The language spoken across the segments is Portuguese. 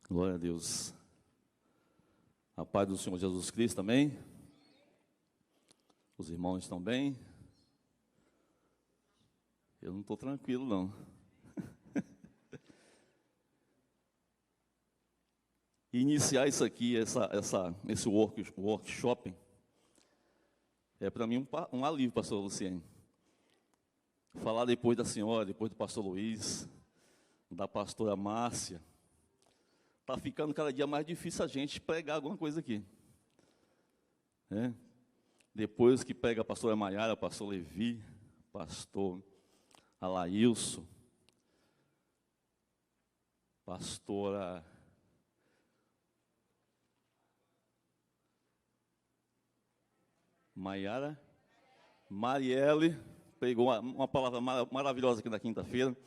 Glória a Deus. A paz do Senhor Jesus Cristo também. Os irmãos estão bem? Eu não estou tranquilo, não. Iniciar isso aqui, esse workshop, é para mim um alívio, pastor Luciene. Falar depois da senhora, depois do pastor Luiz, da pastora Márcia. Está ficando cada dia mais difícil a gente pregar alguma coisa aqui. Depois que pega a pastora Maiara, pastor Levi, pastor Alailson, pastora Maiara, Marielle, pegou uma palavra maravilhosa aqui na quinta-feira,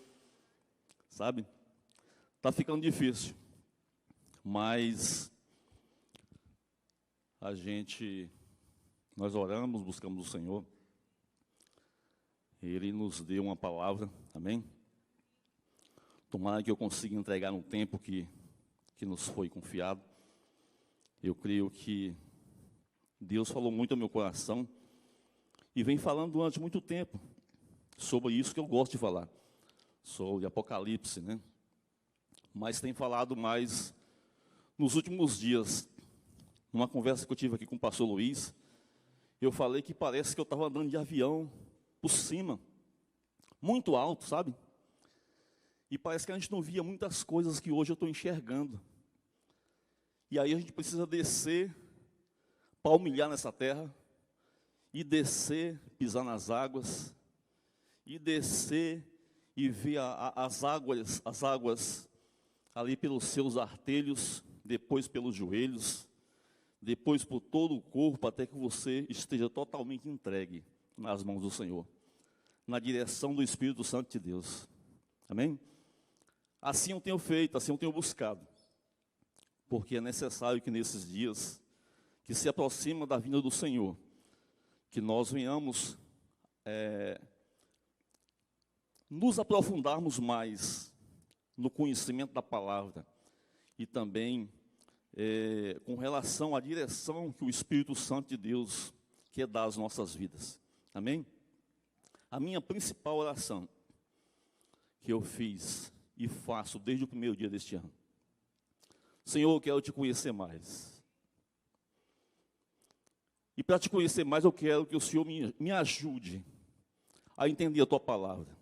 sabe? Está ficando difícil, mas nós oramos, buscamos o Senhor, Ele nos deu uma palavra, amém? Tomara que eu consiga entregar no tempo que nos foi confiado. Eu creio que Deus falou muito ao meu coração e vem falando durante muito tempo sobre isso que eu gosto de falar, sobre Apocalipse, né? Mas tem falado mais nos últimos dias. Numa conversa que eu tive aqui com o pastor Luiz, eu falei que parece que eu estava andando de avião por cima, muito alto, sabe? E parece que a gente não via muitas coisas que hoje eu estou enxergando. E aí a gente precisa descer, palmilhar nessa terra, e descer, pisar nas águas, e descer e ver as águas ali pelos seus artelhos, depois pelos joelhos, depois por todo o corpo, até que você esteja totalmente entregue nas mãos do Senhor, na direção do Espírito Santo de Deus. Amém? Assim eu tenho feito, assim eu tenho buscado, porque é necessário que nesses dias que se aproxima da vinda do Senhor, que nós venhamos nos aprofundarmos mais no conhecimento da palavra e também com relação à direção que o Espírito Santo de Deus quer dar às nossas vidas. Amém? A minha principal oração que eu fiz e faço desde o primeiro dia deste ano: Senhor, eu quero te conhecer mais. E para te conhecer mais, eu quero que o Senhor me ajude a entender a tua palavra.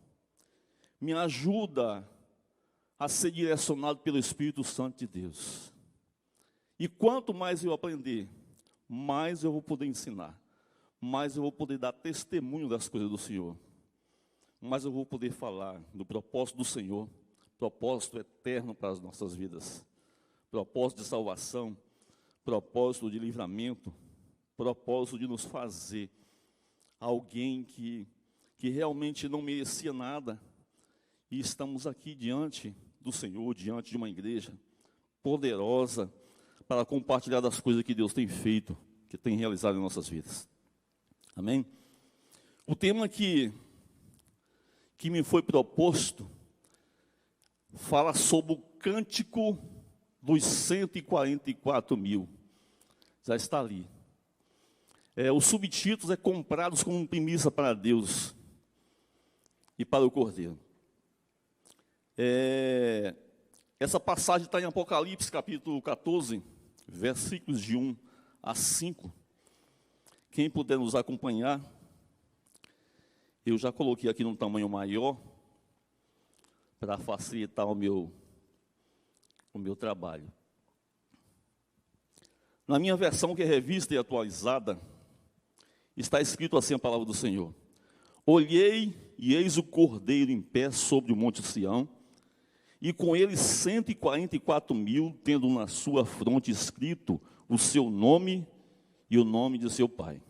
Me ajuda a ser direcionado pelo Espírito Santo de Deus. E quanto mais eu aprender, mais eu vou poder ensinar, mais eu vou poder dar testemunho das coisas do Senhor, mais eu vou poder falar do propósito do Senhor, propósito eterno para as nossas vidas, propósito de salvação, propósito de livramento, propósito de nos fazer alguém que realmente não merecia nada, e estamos aqui diante do Senhor, diante de uma igreja poderosa, para compartilhar das coisas que Deus tem feito, que tem realizado em nossas vidas. Amém? O tema que me foi proposto fala sobre o cântico dos 144 mil. Já está ali. O subtítulo é Comprados como Primícia para Deus e para o Cordeiro. Essa passagem está em Apocalipse, capítulo 14, versículos de 1 a 5. Quem puder nos acompanhar, eu já coloquei aqui num tamanho maior, para facilitar o meu trabalho. Na minha versão, que é revista e atualizada, está escrito assim a palavra do Senhor: Olhei, e eis o Cordeiro em pé sobre o monte Sião, e com ele 144 mil, tendo na sua fronte escrito o seu nome e o nome de seu pai.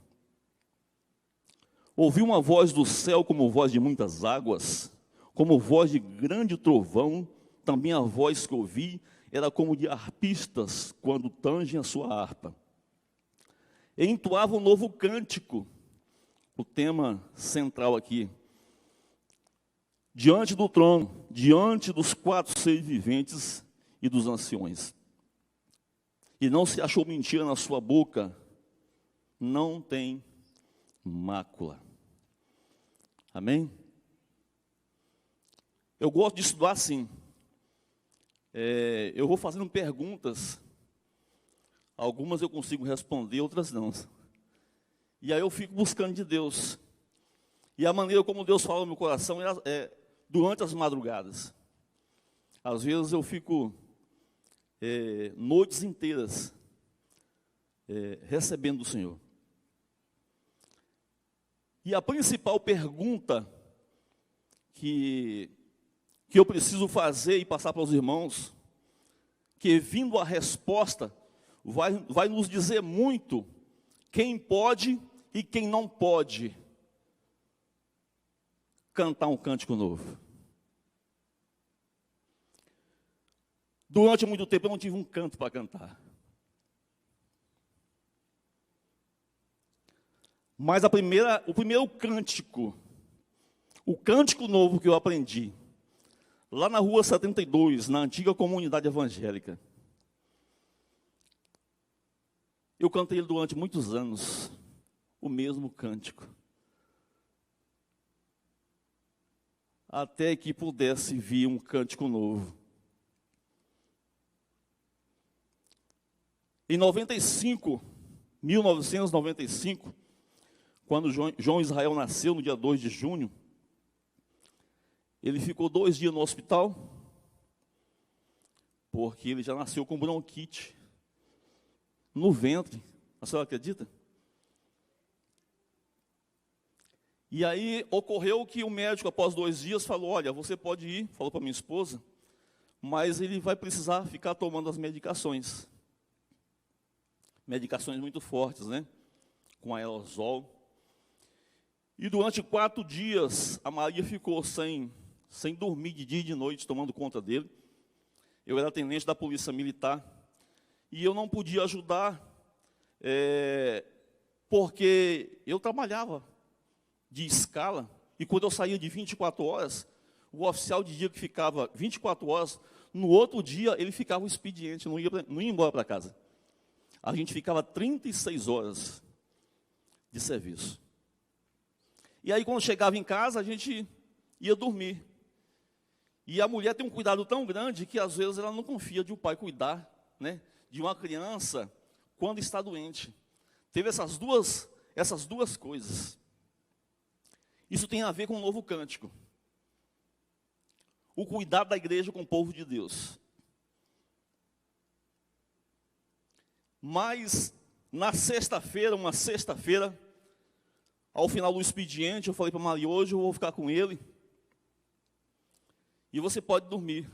Ouvi uma voz do céu como voz de muitas águas, como voz de grande trovão. Também a voz que ouvi era como de harpistas quando tangem a sua harpa. E entoava um novo cântico, o tema central aqui: diante do trono, diante dos 4 seres viventes e dos anciões. E não se achou mentira na sua boca, não tem mácula. Amém? Eu gosto de estudar assim. Eu vou fazendo perguntas, algumas eu consigo responder, outras não. E aí eu fico buscando de Deus. E a maneira como Deus fala no meu coração é durante as madrugadas. Às vezes eu fico noites inteiras recebendo do Senhor. E a principal pergunta que eu preciso fazer e passar para os irmãos, que vindo a resposta, vai nos dizer muito quem pode e quem não pode cantar um cântico novo. Durante muito tempo eu não tive um canto para cantar. Mas o primeiro cântico, o cântico novo que eu aprendi, lá na rua 72, na antiga comunidade evangélica. Eu cantei ele durante muitos anos, o mesmo cântico. Até que pudesse vir um cântico novo. Em 1995, quando João Israel nasceu, no dia 2 de junho, ele ficou 2 dias no hospital, porque ele já nasceu com bronquite no ventre. A senhora acredita? E aí ocorreu que o médico, após 2 dias, falou: olha, você pode ir, falou para minha esposa, mas ele vai precisar ficar tomando as medicações. Medicações muito fortes, né? Com aerosol. E durante 4 dias, a Maria ficou sem dormir de dia e de noite, tomando conta dele. Eu era tenente da Polícia Militar. E eu não podia ajudar, porque eu trabalhava de escala. E quando eu saía de 24 horas, o oficial de dia que ficava 24 horas, no outro dia ele ficava o expediente, não ia embora para casa. A gente ficava 36 horas de serviço. E aí, quando chegava em casa, a gente ia dormir. E a mulher tem um cuidado tão grande que, às vezes, ela não confia de um pai cuidar, né, de uma criança quando está doente. Teve essas duas coisas. Isso tem a ver com o novo cântico. O cuidado da igreja com o povo de Deus. Mas, na sexta-feira, ao final do expediente, eu falei para Maria: hoje eu vou ficar com ele, e você pode dormir.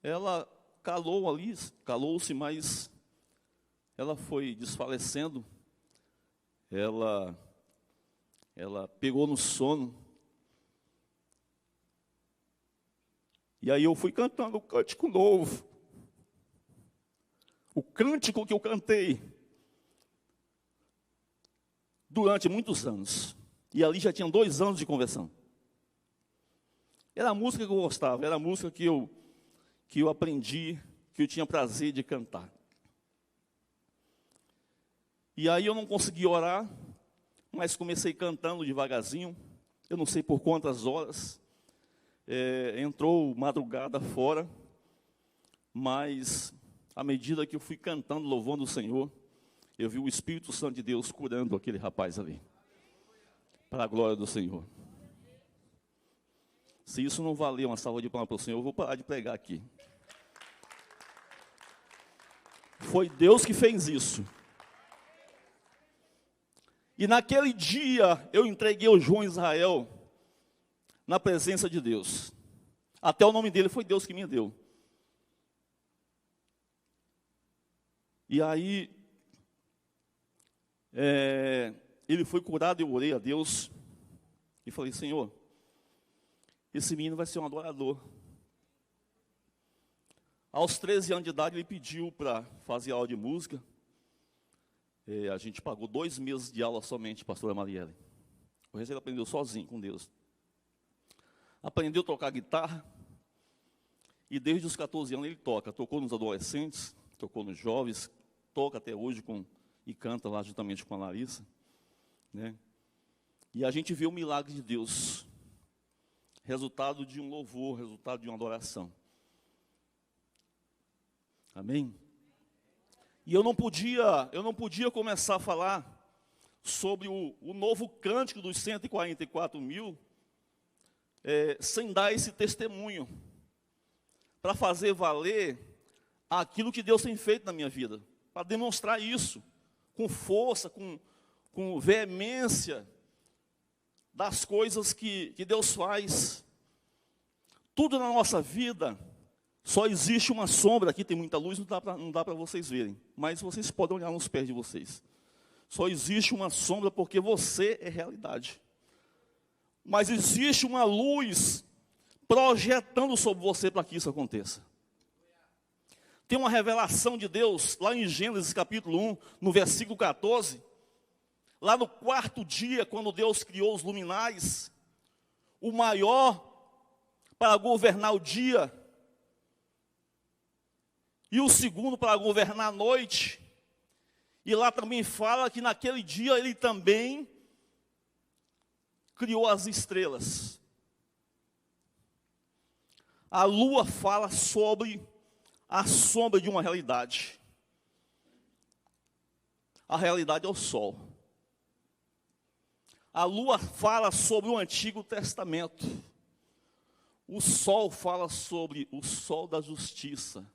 Ela calou-se, mas ela foi desfalecendo, ela pegou no sono, e aí eu fui cantando o cântico novo, o cântico que eu cantei durante muitos anos. E ali já tinha 2 anos de conversão. Era a música que eu gostava, era a música que eu aprendi, que eu tinha prazer de cantar. E aí eu não consegui orar, mas comecei cantando devagarzinho. Eu não sei por quantas horas. Entrou madrugada fora, mas à medida que eu fui cantando, louvando o Senhor, eu vi o Espírito Santo de Deus curando aquele rapaz ali. Para a glória do Senhor. Se isso não valer uma salva de palmas para o Senhor, eu vou parar de pregar aqui. Foi Deus que fez isso. E naquele dia, eu entreguei o João Israel na presença de Deus. Até o nome dele foi Deus que me deu. E aí, ele foi curado, eu orei a Deus e falei: Senhor, esse menino vai ser um adorador. Aos 13 anos de idade, ele pediu para fazer aula de música. A gente pagou 2 meses de aula somente, pastora Marielle. O resto ele aprendeu sozinho com Deus. Aprendeu a tocar guitarra. E desde os 14 anos ele toca. Tocou nos adolescentes, tocou nos jovens, toca até hoje e canta lá juntamente com a Larissa, né? E a gente vê o milagre de Deus, resultado de um louvor, resultado de uma adoração. Amém? E eu não podia começar a falar sobre o novo cântico dos 144 mil, sem dar esse testemunho, para fazer valer aquilo que Deus tem feito na minha vida, para demonstrar isso, com força, com veemência, das coisas que Deus faz. Tudo na nossa vida, só existe uma sombra, aqui tem muita luz, não dá para vocês verem, mas vocês podem olhar nos pés de vocês. Só existe uma sombra porque você é realidade. Mas existe uma luz projetando sobre você para que isso aconteça. Tem uma revelação de Deus, lá em Gênesis capítulo 1, no versículo 14, lá no quarto dia, quando Deus criou os luminares, o maior para governar o dia, e o segundo para governar a noite. E lá também fala que naquele dia ele também criou as estrelas. A lua fala sobre a sombra de uma realidade. A realidade é o sol. A lua fala sobre o Antigo Testamento. O sol fala sobre o sol da justiça,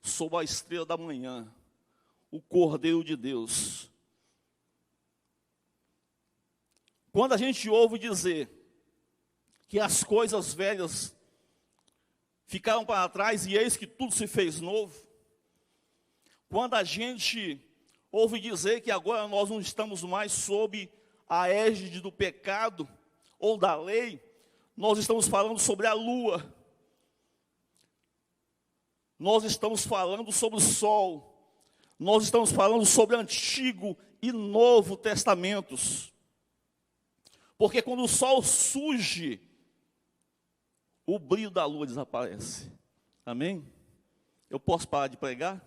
sobre a estrela da manhã, o Cordeiro de Deus. Quando a gente ouve dizer que as coisas velhas ficaram para trás e eis que tudo se fez novo, quando a gente ouve dizer que agora nós não estamos mais sob a égide do pecado ou da lei, nós estamos falando sobre a lua, nós estamos falando sobre o sol, nós estamos falando sobre Antigo e Novo Testamentos. Porque quando o sol surge, o brilho da lua desaparece. Amém? Eu posso parar de pregar?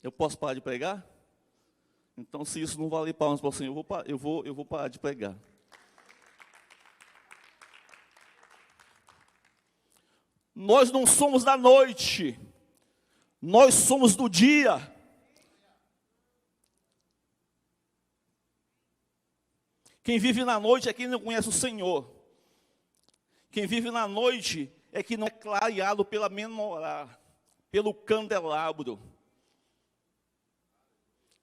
Eu posso parar de pregar? Então, se isso não valer palmas para o Senhor, eu vou parar de pregar. Nós não somos da noite, nós somos do dia. Quem vive na noite é quem não conhece o Senhor. Quem vive na noite é quem não é clareado pela menorá, pelo candelabro.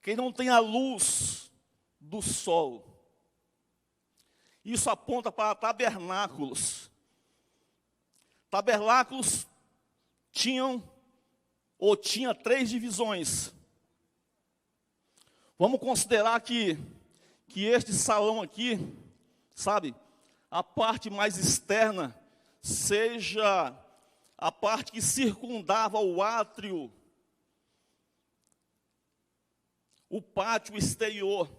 Quem não tem a luz do sol. Isso aponta para tabernáculos. Tabernáculos tinha 3 divisões. Vamos considerar que este salão aqui, sabe, a parte mais externa seja a parte que circundava o átrio, o pátio exterior.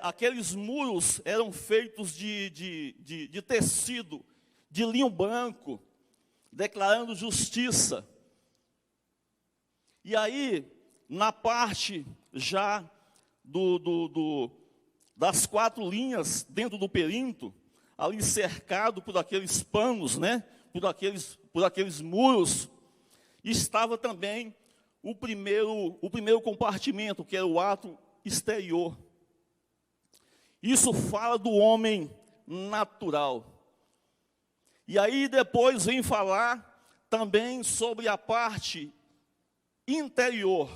Aqueles muros eram feitos de tecido, de linho branco, declarando justiça. E aí, na parte já das 4 linhas dentro do perímetro, ali cercado por aqueles panos, né, por aqueles muros, estava também o primeiro compartimento, que era o átrio exterior. Isso fala do homem natural. E aí depois vem falar também sobre a parte interior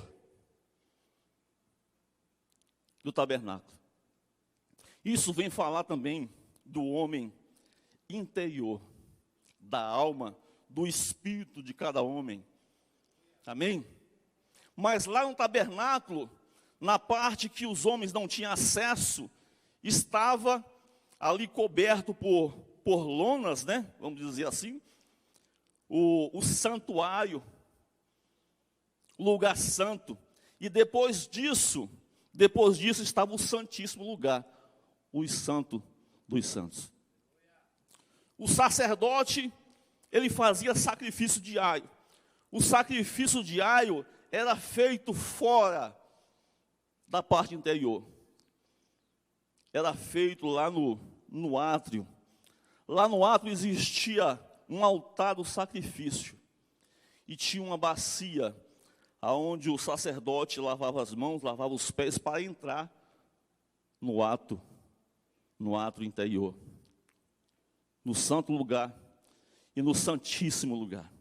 do tabernáculo. Isso vem falar também do homem interior, da alma, do espírito de cada homem. Amém? Mas lá no tabernáculo, na parte que os homens não tinham acesso, estava ali coberto por lonas, né? Vamos dizer assim, o santuário, o lugar santo. E depois disso estava o santíssimo lugar, o santo dos santos. O sacerdote ele fazia sacrifício diário. O sacrifício diário era feito fora da parte interior. Era feito lá no átrio. Lá no átrio existia um altar do sacrifício. E tinha uma bacia, onde o sacerdote lavava as mãos, lavava os pés, para entrar no átrio interior. No santo lugar e no santíssimo lugar.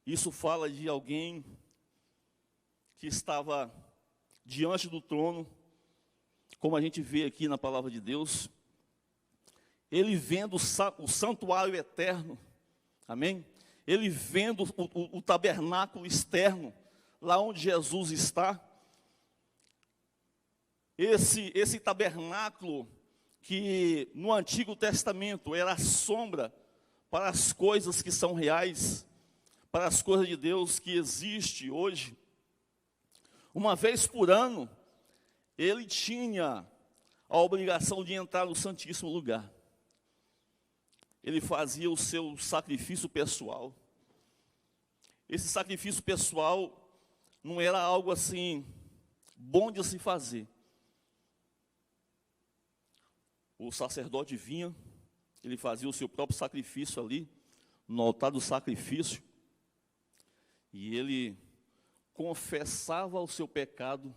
Isso fala de alguém que estava diante do trono, como a gente vê aqui na palavra de Deus, ele vendo o santuário eterno, amém? Ele vendo o tabernáculo externo, lá onde Jesus está. Esse tabernáculo que no Antigo Testamento era a sombra para as coisas que são reais, para as coisas de Deus que existe hoje. Uma vez por ano, ele tinha a obrigação de entrar no Santíssimo Lugar. Ele fazia o seu sacrifício pessoal. Esse sacrifício pessoal não era algo assim bom de se fazer. O sacerdote vinha, ele fazia o seu próprio sacrifício ali, no altar do sacrifício, e ele confessava o seu pecado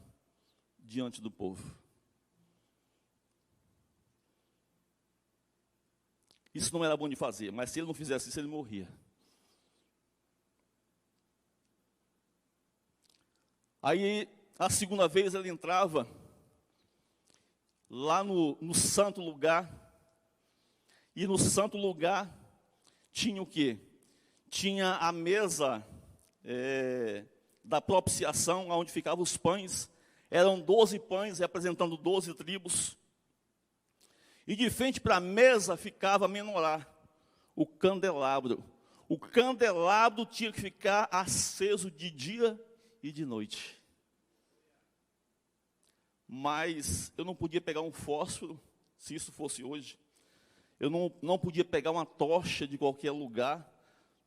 diante do povo. Isso não era bom de fazer, mas se ele não fizesse isso, ele morria. Aí, a segunda vez, ele entrava lá no santo lugar, e no santo lugar tinha o quê? Tinha a mesa da propiciação, onde ficavam os pães. Eram 12 pães, representando 12 tribos. E de frente para a mesa ficava a menorá, o candelabro. O candelabro tinha que ficar aceso de dia e de noite. Mas eu não podia pegar um fósforo, se isso fosse hoje. Eu não podia pegar uma tocha de qualquer lugar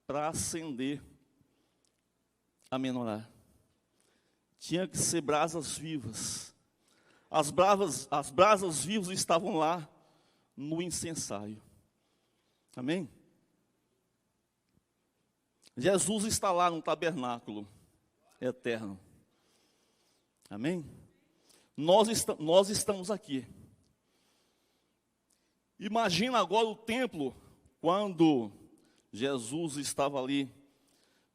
para acender a menorá. Tinha que ser brasas vivas. As brasas vivas estavam lá no incensário. Amém? Jesus está lá no tabernáculo eterno. Amém? Nós estamos aqui. Imagina agora o templo, quando Jesus estava ali,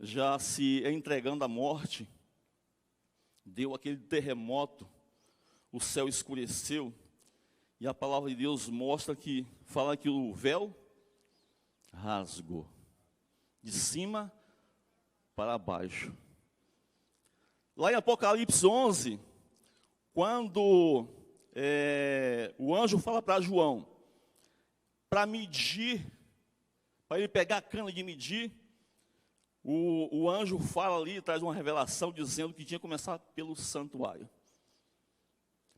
já se entregando à morte, deu aquele terremoto, o céu escureceu, e a palavra de Deus fala que o véu rasgou, de cima para baixo. Lá em Apocalipse 11, quando o anjo fala para João, para medir, para ele pegar a cana de medir, o anjo fala ali, traz uma revelação dizendo que tinha que começar pelo santuário.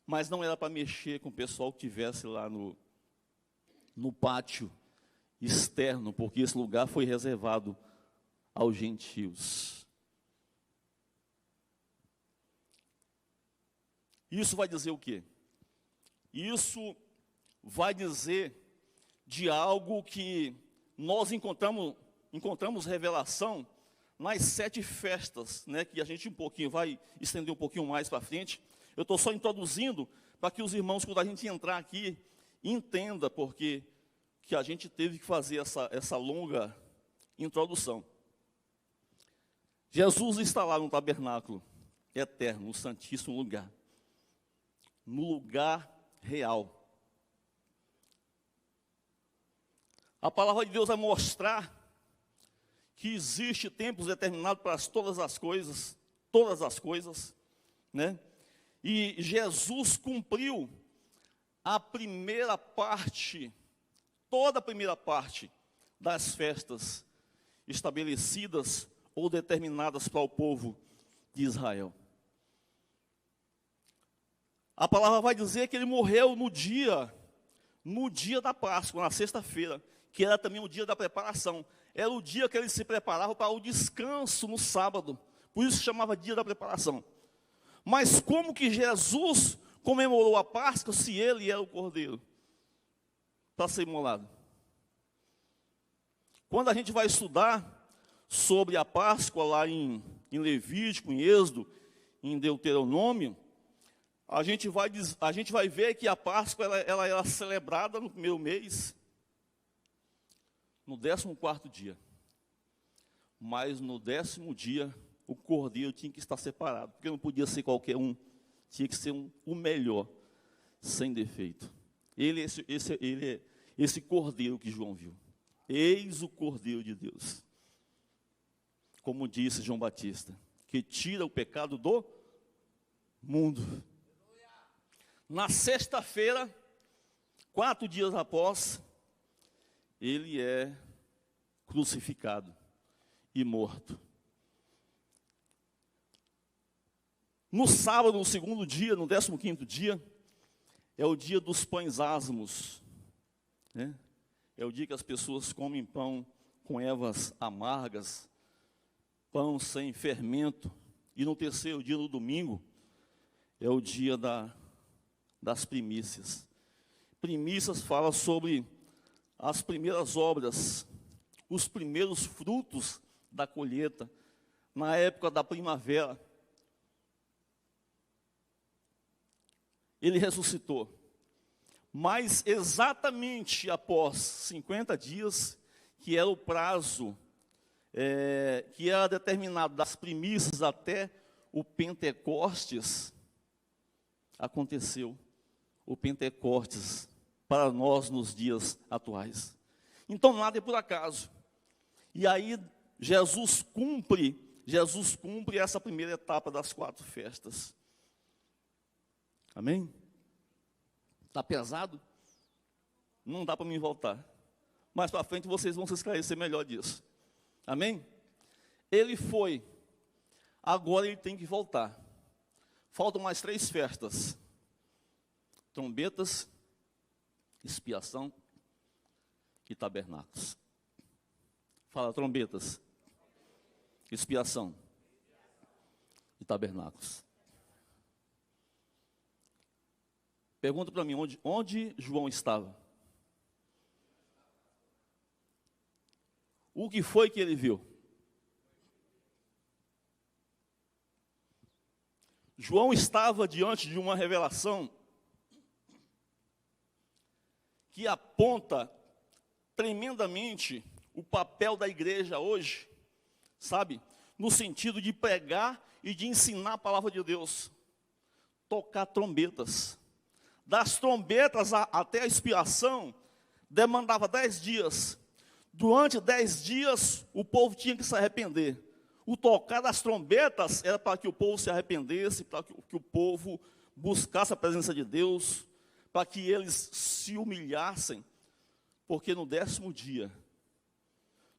Mas não era para mexer com o pessoal que estivesse lá no pátio externo, porque esse lugar foi reservado aos gentios. Isso vai dizer o quê? Isso vai dizer de algo que nós encontramos revelação nas 7 festas, né, que a gente vai estender um pouquinho mais para frente. Eu estou só introduzindo para que os irmãos, quando a gente entrar aqui, entenda porque que a gente teve que fazer essa longa introdução. Jesus está lá no tabernáculo eterno, no santíssimo lugar, no lugar real. A palavra de Deus vai mostrar que existe tempos determinados para todas as coisas, né? E Jesus cumpriu a primeira parte, toda a primeira parte das festas estabelecidas ou determinadas para o povo de Israel. A palavra vai dizer que ele morreu no dia no dia da Páscoa, na sexta-feira, que era também o dia da preparação. Era o dia que eles se preparavam para o descanso no sábado. Por isso chamava dia da preparação. Mas como que Jesus comemorou a Páscoa se ele era o cordeiro para ser imolado? Quando a gente vai estudar sobre a Páscoa lá em Levítico, em Êxodo, em Deuteronômio, a gente vai ver que a Páscoa ela era celebrada no primeiro mês, no 14º dia. Mas no 10º dia, o cordeiro tinha que estar separado, porque não podia ser qualquer um, tinha que ser o melhor, sem defeito. Ele é esse cordeiro que João viu. Eis o Cordeiro de Deus. Como disse João Batista, que tira o pecado do mundo. Na sexta-feira, 4 dias após, ele é crucificado e morto. No sábado, no 2º dia, no 15º dia, é o dia dos pães asmos, né? É o dia que as pessoas comem pão com ervas amargas, pão sem fermento. E no 3º dia, no domingo, é o dia das primícias. Primícias fala sobre as primeiras obras, os primeiros frutos da colheita, na época da primavera. Ele ressuscitou. Mas exatamente após 50 dias, que era o prazo que era determinado das primícias até o Pentecostes, aconteceu o Pentecostes para nós nos dias atuais. Então nada é por acaso. E aí Jesus cumpre essa primeira etapa das 4 festas. Amém? Está pesado? Não dá para mim voltar. Mais para frente vocês vão se esclarecer melhor disso. Amém? Ele foi. Agora ele tem que voltar. Faltam mais 3 festas. Trombetas, expiação e tabernáculos. Fala, trombetas, expiação e tabernáculos. Pergunta para mim, onde João estava? O que foi que ele viu? João estava diante de uma revelação que aponta tremendamente o papel da igreja hoje, sabe? No sentido de pregar e de ensinar a palavra de Deus. Tocar trombetas. Das trombetas até a expiação, demandava 10 dias. Durante 10 dias, o povo tinha que se arrepender. O tocar das trombetas era para que o povo se arrependesse, para que o povo buscasse a presença de Deus, para que eles se humilhassem, porque no 10º dia,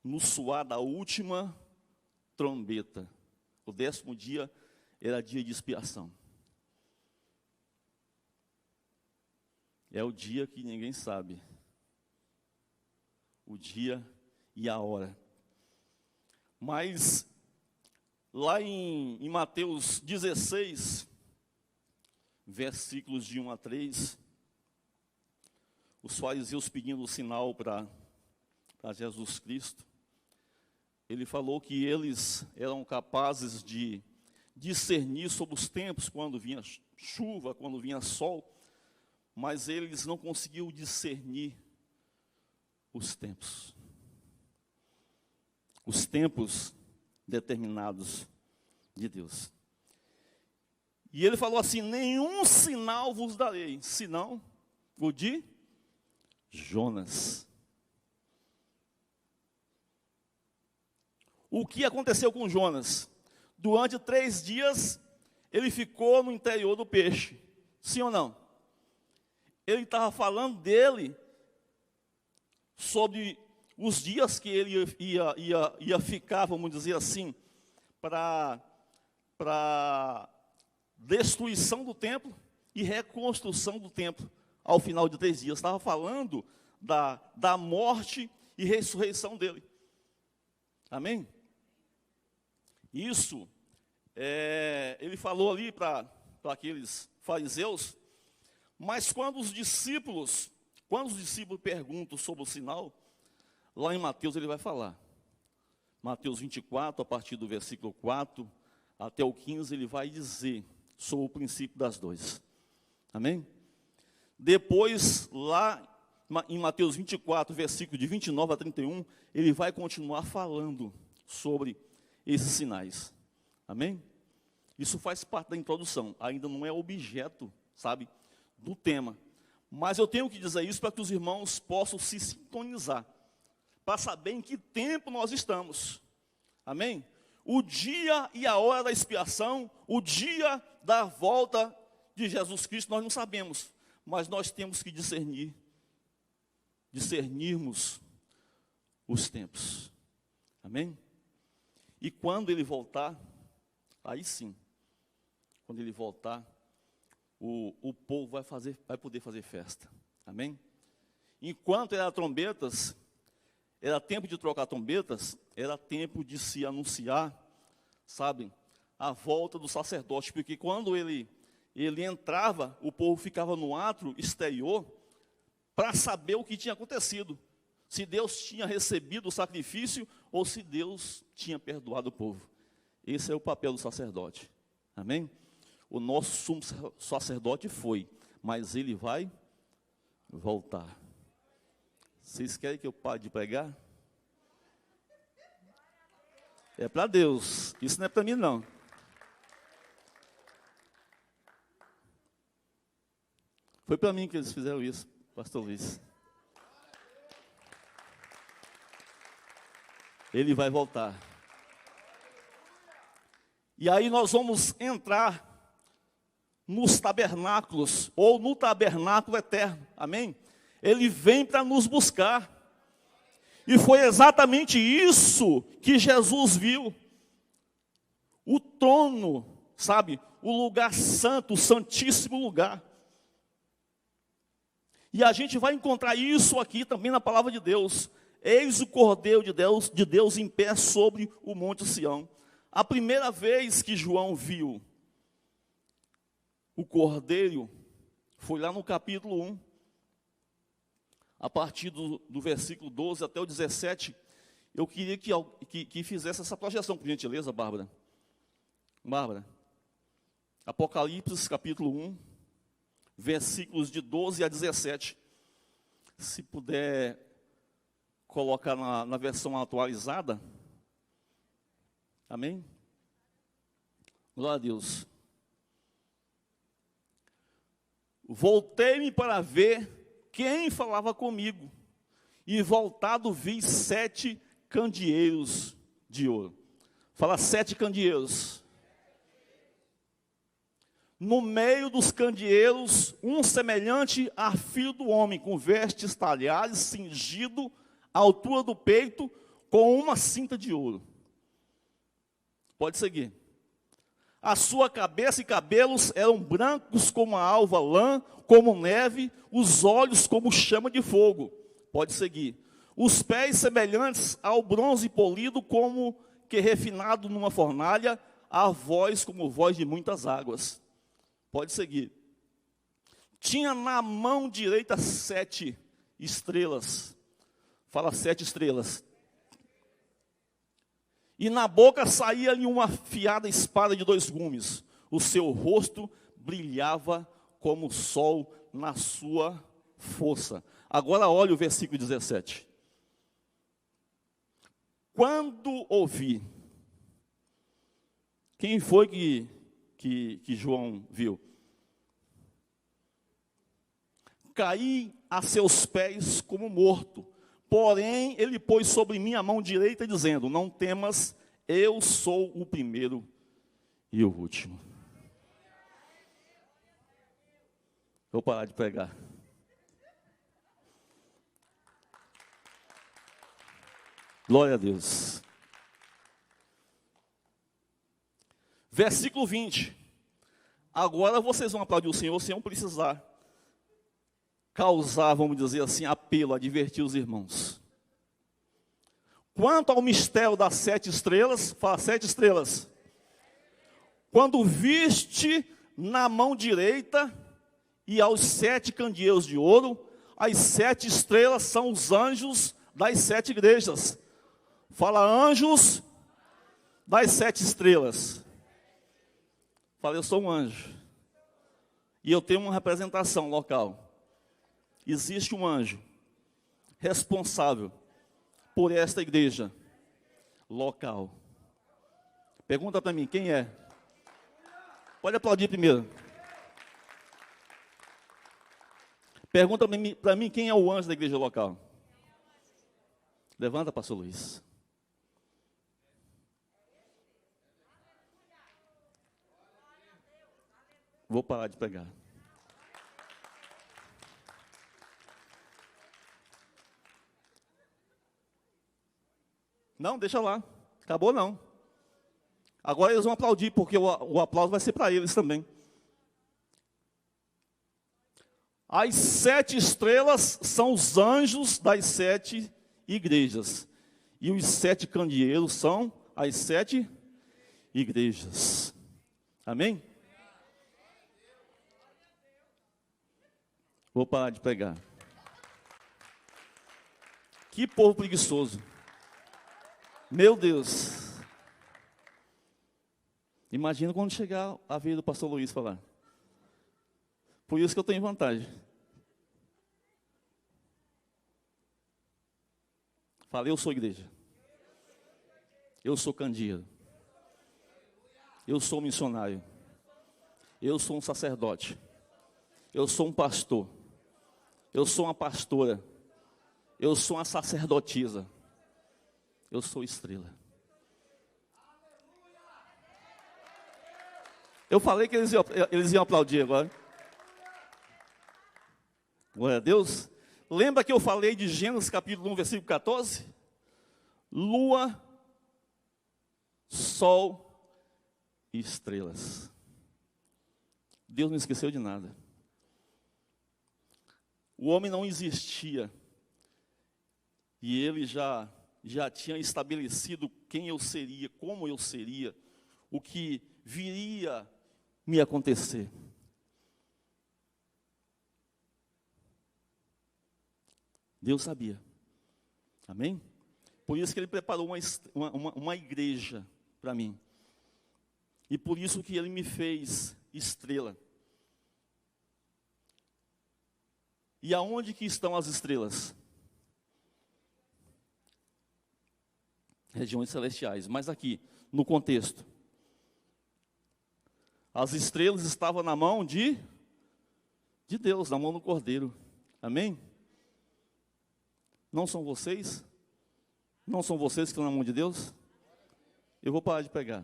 no soar da última trombeta, o 10º dia era dia de expiação. É o dia que ninguém sabe. O dia e a hora. Mas, lá em Mateus 16, versículos de 1 a 3, os fariseus pedindo o sinal para Jesus Cristo, ele falou que eles eram capazes de discernir sobre os tempos, quando vinha chuva, quando vinha sol, mas eles não conseguiam discernir os tempos determinados de Deus. E ele falou assim: nenhum sinal vos darei, senão o de Jonas. O que aconteceu com Jonas? Durante 3 dias, ele ficou no interior do peixe. Sim ou não? Ele estava falando dele, sobre os dias que ele ia ficar, vamos dizer assim, para destruição do templo e reconstrução do templo. ao final de 3 dias. Estava falando da morte e ressurreição dele. Amém? Isso, ele falou ali para aqueles fariseus, mas quando os discípulos perguntam sobre o sinal, lá em Mateus ele vai falar. Mateus 24, a partir do versículo 4 até o 15, ele vai dizer sobre o princípio das dores. Amém? Depois, lá em Mateus 24, versículo de 29 a 31, ele vai continuar falando sobre esses sinais. Amém? Isso faz parte da introdução, ainda não é objeto, sabe, do tema. Mas eu tenho que dizer isso para que os irmãos possam se sintonizar, para saber em que tempo nós estamos. Amém? O dia e a hora da expiação, o dia da volta de Jesus Cristo, nós não sabemos, mas nós temos que discernirmos os tempos. Amém? E quando ele voltar, aí sim, quando ele voltar, o povo vai poder fazer festa. Amém? Enquanto era trombetas, era tempo de trocar trombetas, era tempo de se anunciar, sabe, a volta do sacerdote, porque quando ele entrava, o povo ficava no átrio exterior para saber o que tinha acontecido, se Deus tinha recebido o sacrifício ou se Deus tinha perdoado o povo. Esse é o papel do sacerdote. Amém? O nosso sumo sacerdote foi, mas ele vai voltar. Vocês querem que eu pare de pregar? É para Deus, isso não é para mim não. Foi para mim que eles fizeram isso, pastor Luiz. Ele vai voltar. E aí nós vamos entrar nos tabernáculos, ou no tabernáculo eterno, amém? Ele vem para nos buscar. E foi exatamente isso que Jesus viu. O trono, sabe? O lugar santo, o santíssimo lugar. E a gente vai encontrar isso aqui também na palavra de Deus. Eis o Cordeiro de Deus em pé sobre o Monte Sião. A primeira vez que João viu o Cordeiro foi lá no capítulo 1. A partir do versículo 12 até o 17, eu queria que fizesse essa projeção, por gentileza, Bárbara. Bárbara, Apocalipse, capítulo 1, versículos de 12 a 17. Se puder colocar na versão atualizada. Amém? Glória a Deus. Voltei-me para ver quem falava comigo, e voltado vi 7 candeeiros de ouro. Fala 7 candeeiros. No meio dos candeeiros, um semelhante a filho do homem, com vestes talhadas, cingido à altura do peito, com uma cinta de ouro. Pode seguir. A sua cabeça e cabelos eram brancos como a alva lã, como neve, os olhos como chama de fogo. Pode seguir. Os pés semelhantes ao bronze polido, como que refinado numa fornalha, a voz como voz de muitas águas. Pode seguir. Tinha na mão direita 7 estrelas. Fala 7 estrelas. E na boca saía-lhe uma afiada espada de 2 gumes. O seu rosto brilhava como o sol na sua força. Agora olha o versículo 17. Quando ouvi, quem foi que João viu? Caí a seus pés como morto. Porém, ele pôs sobre mim a mão direita, dizendo: não temas, eu sou o primeiro e o último. Vou parar de pregar. Glória a Deus. Versículo 20. Agora vocês vão aplaudir o Senhor sem eu precisar causar, vamos dizer assim, apelo, advertir os irmãos. Quanto ao mistério das 7 estrelas, fala 7 estrelas. Quando viste na mão direita e aos 7 candeeiros de ouro, as 7 estrelas são os anjos das 7 igrejas. Fala anjos das 7 estrelas. Fala, eu sou um anjo. E eu tenho uma representação local. Existe um anjo responsável por esta igreja local. Pergunta para mim, quem é? Pode aplaudir primeiro. Pergunta para mim, quem é o anjo da igreja local? Levanta, pastor Luiz. Vou parar de pregar. Não, deixa lá. Acabou não. Agora eles vão aplaudir, porque o aplauso vai ser para eles também. As 7 estrelas são os anjos das 7 igrejas. E os 7 candeeiros são as 7 igrejas. Amém? Vou parar de pregar. Que povo preguiçoso. Meu Deus. Imagina quando chegar a vez do pastor Luiz falar. Por isso que eu tenho vantagem. Fala, eu sou igreja. Eu sou candeeiro. Eu sou missionário. Eu sou um sacerdote. Eu sou um pastor. Eu sou uma pastora. Eu sou uma sacerdotisa. Eu sou estrela. Eu falei que eles iam aplaudir agora. Glória a Deus. Lembra que eu falei de Gênesis capítulo 1, versículo 14? Lua, sol e estrelas. Deus não esqueceu de nada. O homem não existia. E ele já tinha estabelecido quem eu seria, como eu seria, o que viria me acontecer. Deus sabia. Amém? Por isso que Ele preparou uma igreja para mim. E por isso que Ele me fez estrela. E aonde que estão as estrelas? Regiões celestiais. Mas aqui, no contexto. As estrelas estavam na mão de Deus, na mão do Cordeiro. Amém? Não são vocês? Não são vocês que estão na mão de Deus? Eu vou parar de pregar.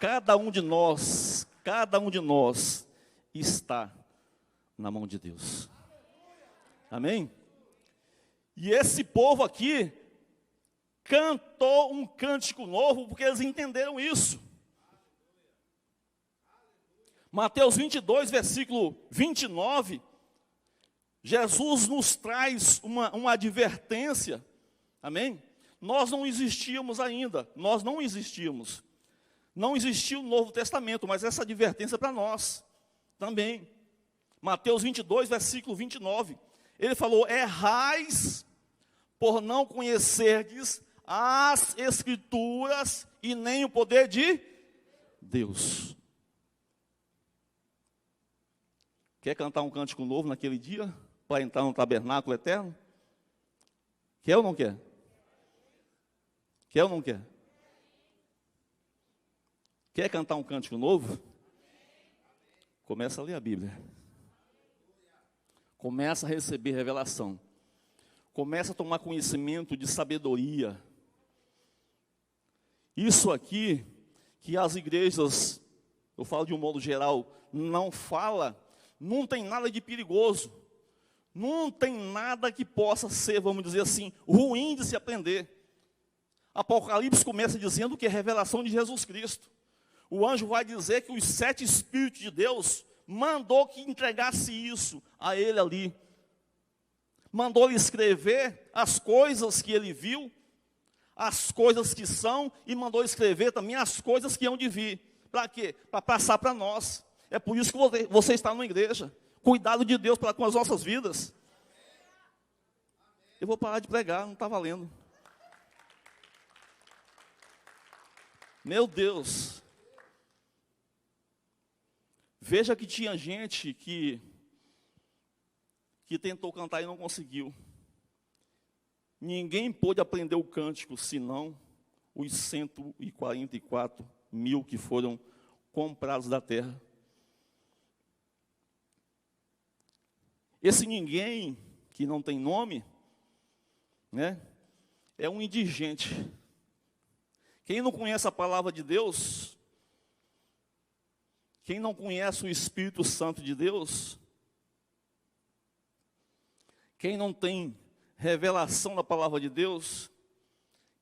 Cada um de nós está na mão de Deus. Amém? E esse povo aqui cantou um cântico novo, porque eles entenderam isso. Mateus 22, versículo 29, Jesus nos traz uma advertência, amém? Nós não existíamos ainda, nós não existíamos. Não existia o Novo Testamento, mas essa advertência é para nós também. Mateus 22, versículo 29, ele falou, errais por não conhecerdes as Escrituras e nem o poder de Deus. Quer cantar um cântico novo naquele dia? Para entrar no tabernáculo eterno? Quer ou não quer? Quer ou não quer? Quer cantar um cântico novo? Começa a ler a Bíblia. Começa a receber revelação. Começa a tomar conhecimento de sabedoria. Isso aqui, que as igrejas, eu falo de um modo geral, não fala, não tem nada de perigoso. Não tem nada que possa ser, vamos dizer assim, ruim de se aprender. Apocalipse começa dizendo que é revelação de Jesus Cristo. O anjo vai dizer que os 7 Espíritos de Deus mandou que entregasse isso a ele ali. Mandou-lhe escrever as coisas que ele viu, as coisas que são, e mandou escrever também as coisas que hão de vir. Para quê? Para passar para nós. É por isso que você está numa igreja. Cuidado de Deus para com as nossas vidas. Eu vou parar de pregar, não está valendo. Meu Deus. Veja que tinha gente que tentou cantar e não conseguiu. Ninguém pôde aprender o cântico, senão os 144 mil que foram comprados da terra. Esse ninguém, que não tem nome, né, é um indigente. Quem não conhece a palavra de Deus, quem não conhece o Espírito Santo de Deus, quem não tem revelação da palavra de Deus,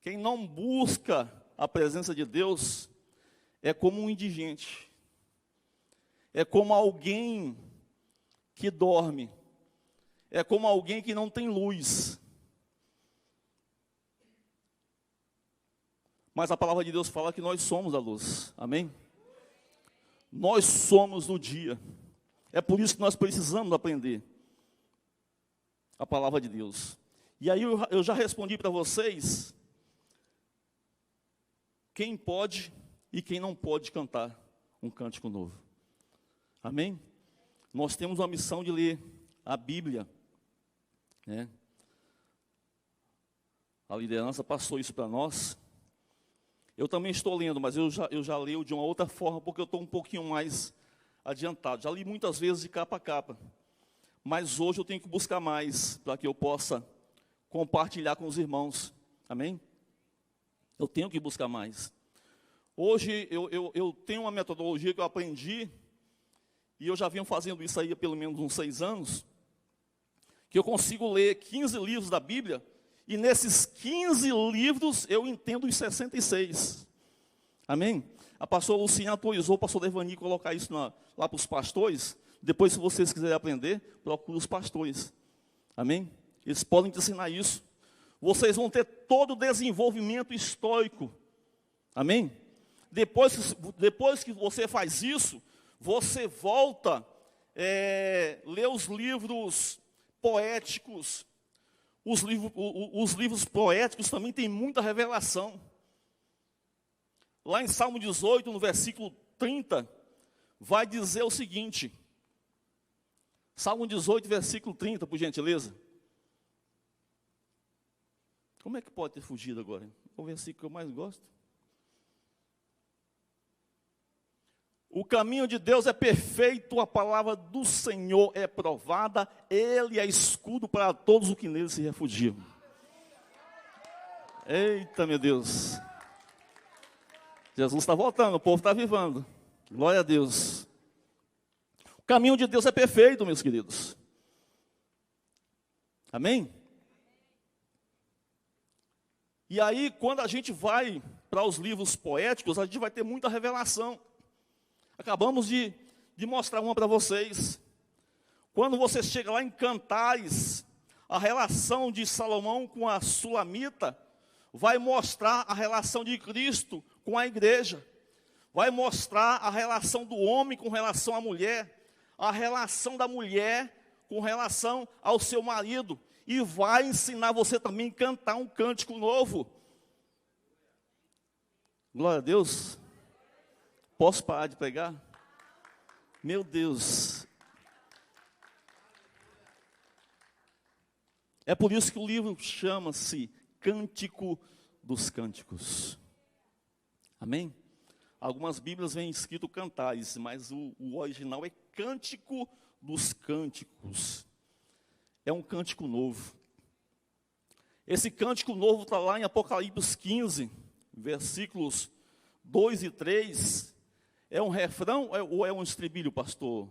quem não busca a presença de Deus, é como um indigente. É como alguém que dorme. É como alguém que não tem luz. Mas a palavra de Deus fala que nós somos a luz. Amém? Nós somos o dia. É por isso que nós precisamos aprender a palavra de Deus. E aí eu já respondi para vocês quem pode e quem não pode cantar um cântico novo. Amém? Nós temos uma missão de ler a Bíblia, né? A liderança passou isso para nós. Eu também estou lendo, mas eu já leio de uma outra forma, porque eu estou um pouquinho mais adiantado. Já li muitas vezes de capa a capa. Mas hoje eu tenho que buscar mais, para que eu possa compartilhar com os irmãos. Amém? Eu tenho que buscar mais. Hoje eu tenho uma metodologia que eu aprendi, e eu já venho fazendo isso aí há pelo menos uns 6 anos, que eu consigo ler 15 livros da Bíblia, e nesses 15 livros eu entendo os 66. Amém? A pastora Luciana autorizou o pastor Devani colocar isso lá para os pastores. Depois, se vocês quiserem aprender, procure os pastores. Amém? Eles podem te ensinar isso. Vocês vão ter todo o desenvolvimento histórico. Amém? Depois que você faz isso, você volta, lê os livros poéticos. Os livros poéticos também têm muita revelação. Lá em Salmo 18, no versículo 30, vai dizer o seguinte. Salmo 18, versículo 30, por gentileza. Como é que pode ter fugido agora? É o versículo que eu mais gosto. O caminho de Deus é perfeito, a palavra do Senhor é provada, Ele é escudo para todos os que nele se refugiam. Eita, meu Deus. Jesus está voltando, o povo está vivando. Glória a Deus. O caminho de Deus é perfeito, meus queridos. Amém? E aí, quando a gente vai para os livros poéticos, a gente vai ter muita revelação. Acabamos de mostrar uma para vocês. Quando você chega lá em Cantares, a relação de Salomão com a Sulamita vai mostrar a relação de Cristo com a igreja. Vai mostrar a relação do homem com relação à mulher, a relação da mulher com relação ao seu marido. E vai ensinar você também a cantar um cântico novo. Glória a Deus. Posso parar de pregar? Meu Deus. É por isso que o livro chama-se Cântico dos Cânticos. Amém? Algumas Bíblias vêm escrito Cantares, mas o original é Cântico dos Cânticos. É um cântico novo. Esse cântico novo está lá em Apocalipse 15, versículos 2 e 3, é um refrão ou é um estribilho, pastor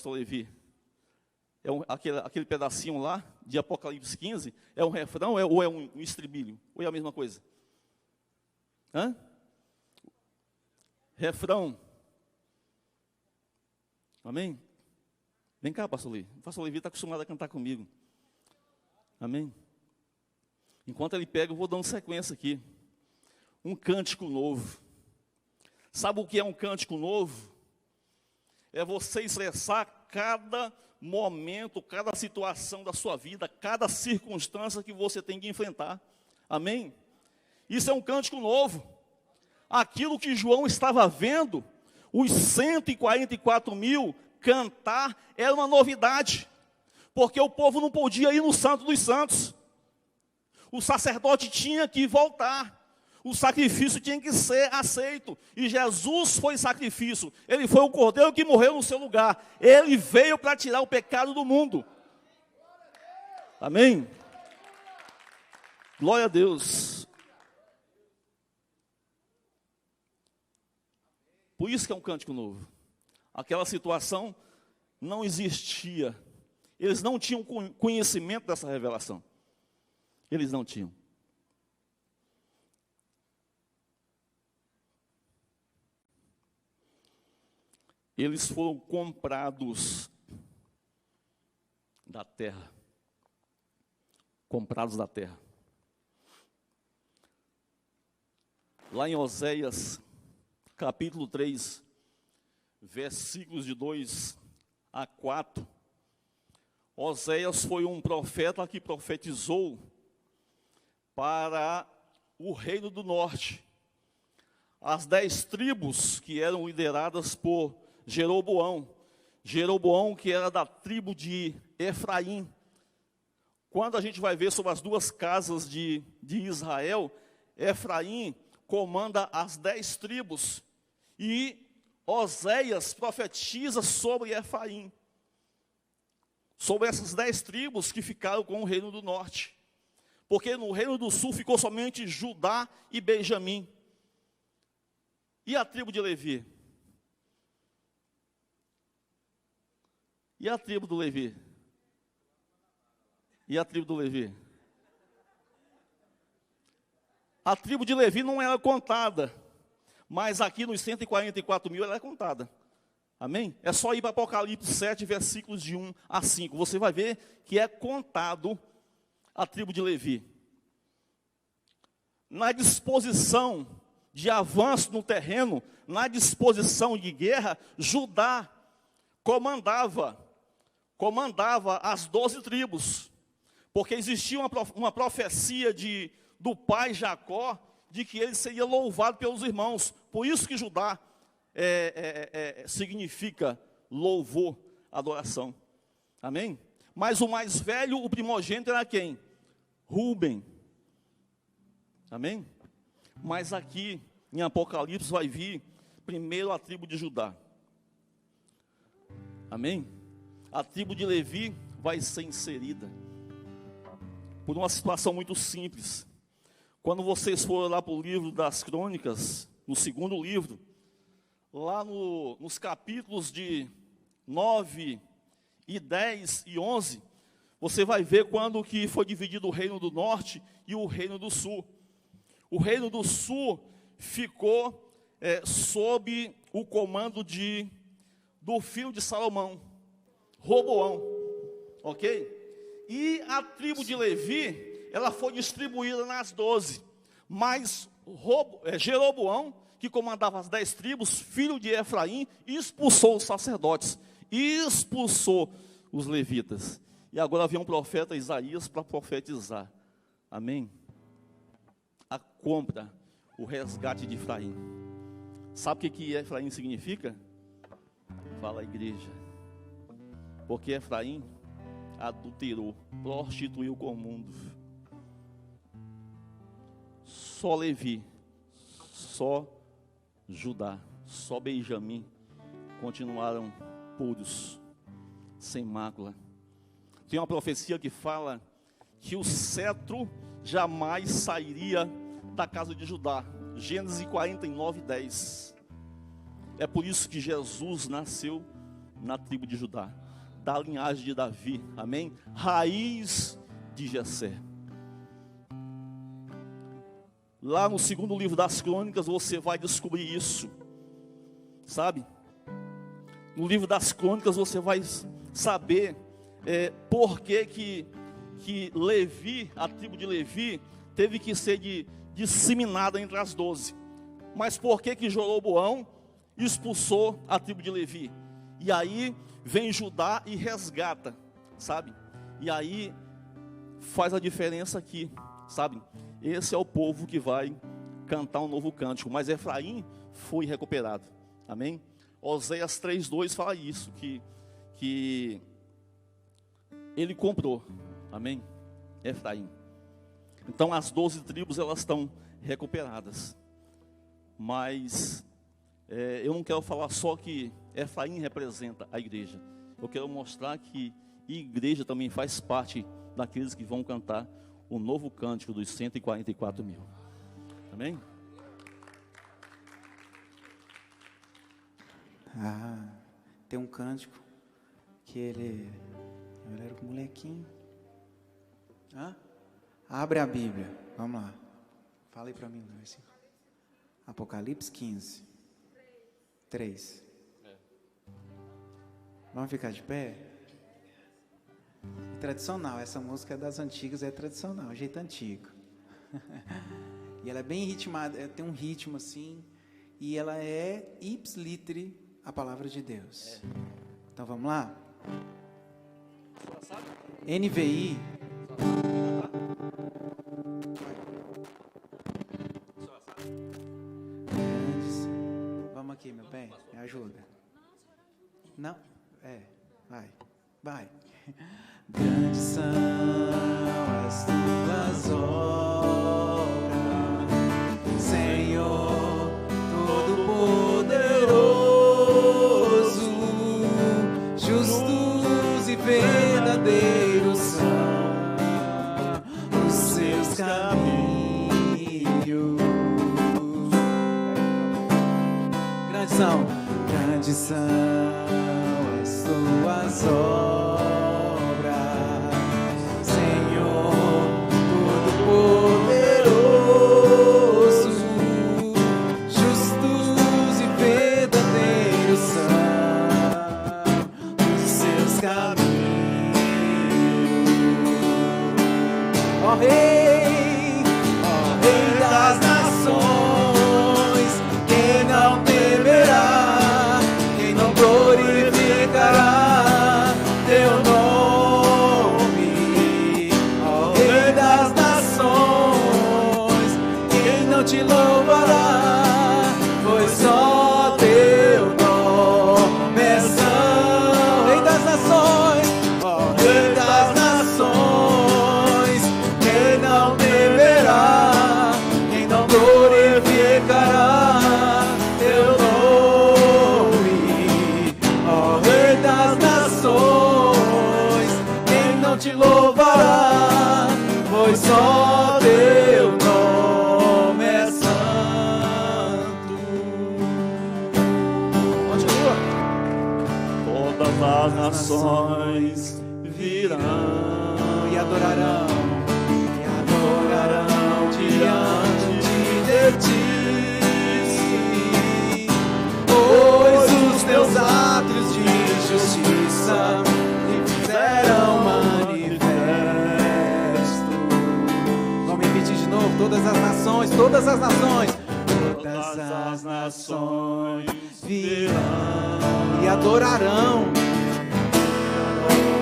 Levi? Aquele pedacinho lá de Apocalipse 15, é um refrão ou é um estribilho? Ou é a mesma coisa? Hã? refrão. Amém? Vem cá, pastor Levi. O pastor Levi está acostumado a cantar comigo. Amém? Enquanto ele pega, eu vou dando sequência aqui. Um cântico novo. Sabe o que é um cântico novo? É você expressar cada momento, cada situação da sua vida, cada circunstância que você tem que enfrentar. Amém? Isso é um cântico novo. Aquilo que João estava vendo, os 144.000 cantar, era uma novidade. Porque o povo não podia ir no Santo dos Santos. O sacerdote tinha que voltar. O sacrifício tinha que ser aceito. E Jesus foi sacrifício. Ele foi o cordeiro que morreu no seu lugar. Ele veio para tirar o pecado do mundo. Amém? Glória a Deus. Por isso que é um cântico novo. Aquela situação não existia. Eles não tinham conhecimento dessa revelação. Eles não tinham. Eles foram comprados da terra. Comprados da terra. Lá em Oséias, capítulo 3, versículos de 2 a 4. Oséias foi um profeta que profetizou para o reino do norte. As 10 tribos que eram lideradas por Jeroboão. Jeroboão, que era da tribo de Efraim. Quando a gente vai ver sobre as duas casas de Israel, Efraim comanda as 10 tribos. E Oséias profetiza sobre Efraim. Sobre essas 10 tribos que ficaram com o reino do norte. Porque no reino do sul ficou somente Judá e Benjamim. E a tribo de Levi? E a tribo do Levi? E a tribo do Levi? A tribo de Levi não era contada, mas aqui nos 144.000 ela é contada. Amém? É só ir para Apocalipse 7, versículos de 1 a 5. Você vai ver que é contado a tribo de Levi. Na disposição de avanço no terreno, na disposição de guerra, Judá comandava as 12 tribos, porque existia uma profecia do pai Jacó, de que ele seria louvado pelos irmãos. Por isso que Judá significa louvor, adoração. Amém? Mas o mais velho, o primogênito era quem? Rúben. Amém? Mas aqui em Apocalipse vai vir primeiro a tribo de Judá. Amém? A tribo de Levi vai ser inserida por uma situação muito simples. Quando vocês forem lá para o livro das Crônicas, no segundo livro, lá nos capítulos de 9 e 10 e 11, você vai ver quando que foi dividido o reino do norte e o reino do sul. O reino do sul ficou sob o comando do filho de Salomão, Roboão, ok? E a tribo de Levi, ela foi distribuída nas 12, mas Jeroboão, que comandava as 10 tribos, filho de Efraim, expulsou os sacerdotes, expulsou os levitas. E agora havia um profeta, Isaías, para profetizar. Amém? A compra, o resgate de Efraim. Sabe o que Efraim significa? Fala a igreja. Porque Efraim adulterou, prostituiu com o mundo. Só Levi, só Judá, só Benjamim continuaram puros, sem mácula. Tem uma profecia que fala que o cetro jamais sairia da casa de Judá. Gênesis 49, 10. É por isso que Jesus nasceu na tribo de Judá, da linhagem de Davi, amém? Raiz de Jessé. Lá no segundo livro das Crônicas você vai descobrir isso. sabe? No livro das Crônicas você vai saber por que Levi, a tribo de Levi, teve que ser disseminada entre as 12. Mas por que Jeroboão expulsou a tribo de Levi? E aí vem Judá e resgata, sabe? E aí faz a diferença aqui, sabe? Esse é o povo que vai cantar um novo cântico, mas Efraim foi recuperado, amém? Oséias 3:2 fala isso, que ele comprou, amém? Efraim. Então as 12 tribos elas estão recuperadas, mas eu não quero falar só que Efraim representa a igreja, eu quero mostrar que a igreja também faz parte daqueles que vão cantar o novo cântico dos 144 mil, amém? Tem um cântico que ele era um molequinho. Abre a Bíblia, vamos lá. Fala aí para mim, Apocalipse 15, 3. Vamos ficar de pé? Tradicional, essa música é das antigas, é tradicional, jeito antigo. E ela é bem ritmada, tem um ritmo assim, e ela é ipsiliter a palavra de Deus. Então vamos lá? NVI. Vamos aqui, meu bem, me ajuda. Não? Vai. Grandes são as tuas obras, Senhor Todo-Poderoso. Justos e verdadeiros são os seus caminhos. Grandes são as tuas obras, Senhor Todo-Poderoso. Justos e verdadeiros são os seus caminhos. Ó Rei das nações, quem não temerá, quem não glorificará teu nome? Ó Rei das nações, quem não te louvará, pois só teu nome é santo. Rei das nações, ó Rei das nações, quem não temerá, quem não glorificará teu nome? Ó Rei das nações, quem não te louvará, pois só teu nome é santo. Continua. Todas as nações virão E adorarão diante de ti, pois os teus atos de justiça te fizeram manifesto. Vamos repetir de novo, todas as nações, todas as nações virão e adorarão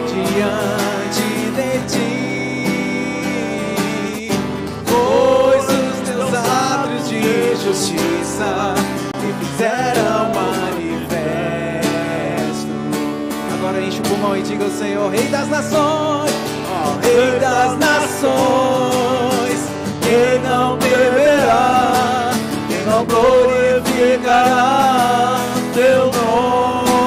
diante de ti, pois os teus atos de justiça te fizeram manifesto. Agora enche o pulmão e diga ao Senhor, Rei das nações, ó Rei das nações, quem não temerá, quem não glorificará teu nome?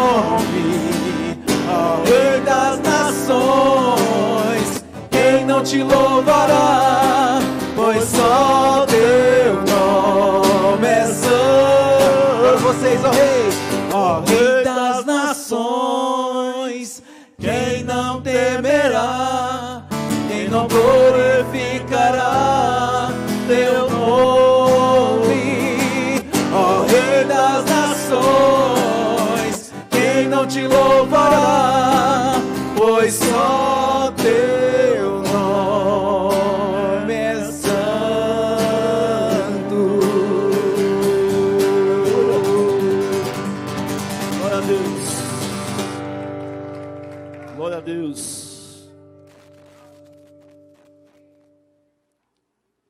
Ó Rei das nações, quem não te louvará, pois só teu nome é santo. Vocês, ó Rei das nações, quem não temerá, quem não glorificará teu nome? Ó Rei das nações,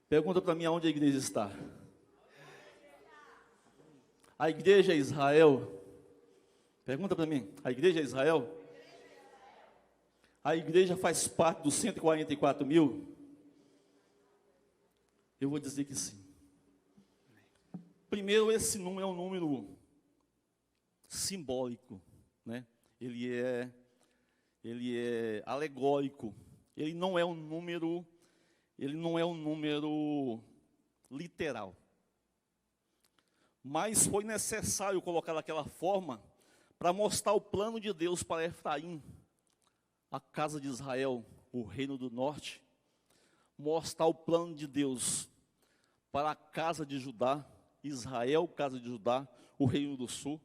Pergunta para mim aonde a igreja está. A igreja é Israel? Pergunta para mim, a igreja é Israel? A igreja faz parte dos 144 mil? Eu vou dizer que sim. Primeiro, esse número é um número simbólico, né? Ele é alegórico. Ele não é um número literal. Mas foi necessário colocar daquela forma para mostrar o plano de Deus para Efraim, a casa de Israel, o reino do norte, mostrar o plano de Deus para a casa de Judá, Israel, casa de Judá, o reino do sul,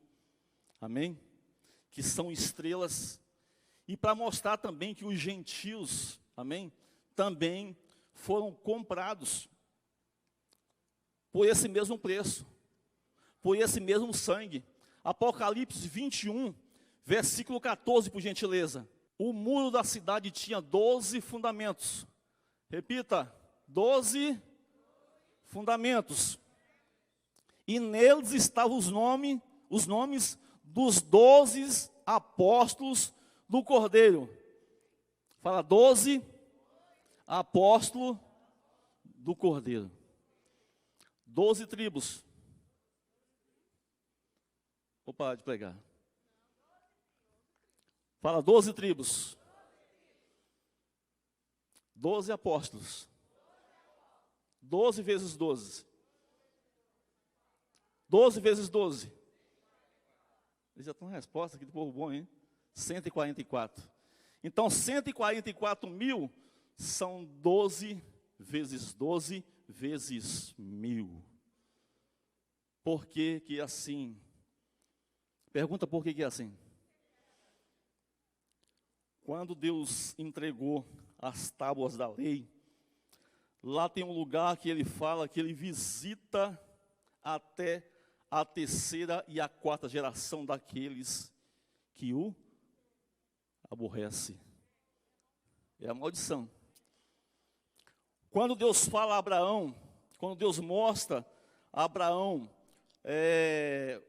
amém? Que são estrelas, e para mostrar também que os gentios, amém? Também foram comprados por esse mesmo preço, por esse mesmo sangue. Apocalipse 21, versículo 14, por gentileza. O muro da cidade tinha 12 fundamentos. Repita, 12 fundamentos. E neles estavam os nomes dos 12 apóstolos do Cordeiro. Fala, 12 apóstolos do Cordeiro. 12 tribos. Vou parar de pregar. Fala, 12 tribos. 12 apóstolos. 12 vezes 12. 12 vezes 12. Eles já estão na resposta aqui do povo bom, hein? 144. Então, 144 mil são 12 vezes 12 vezes 1000. Por que que é assim? Pergunta por que que é assim. Quando Deus entregou as tábuas da lei, lá tem um lugar que ele fala que ele visita até a terceira e a quarta geração daqueles que o aborrece. É a maldição. Quando Deus fala a Abraão, quando Deus mostra a Abraão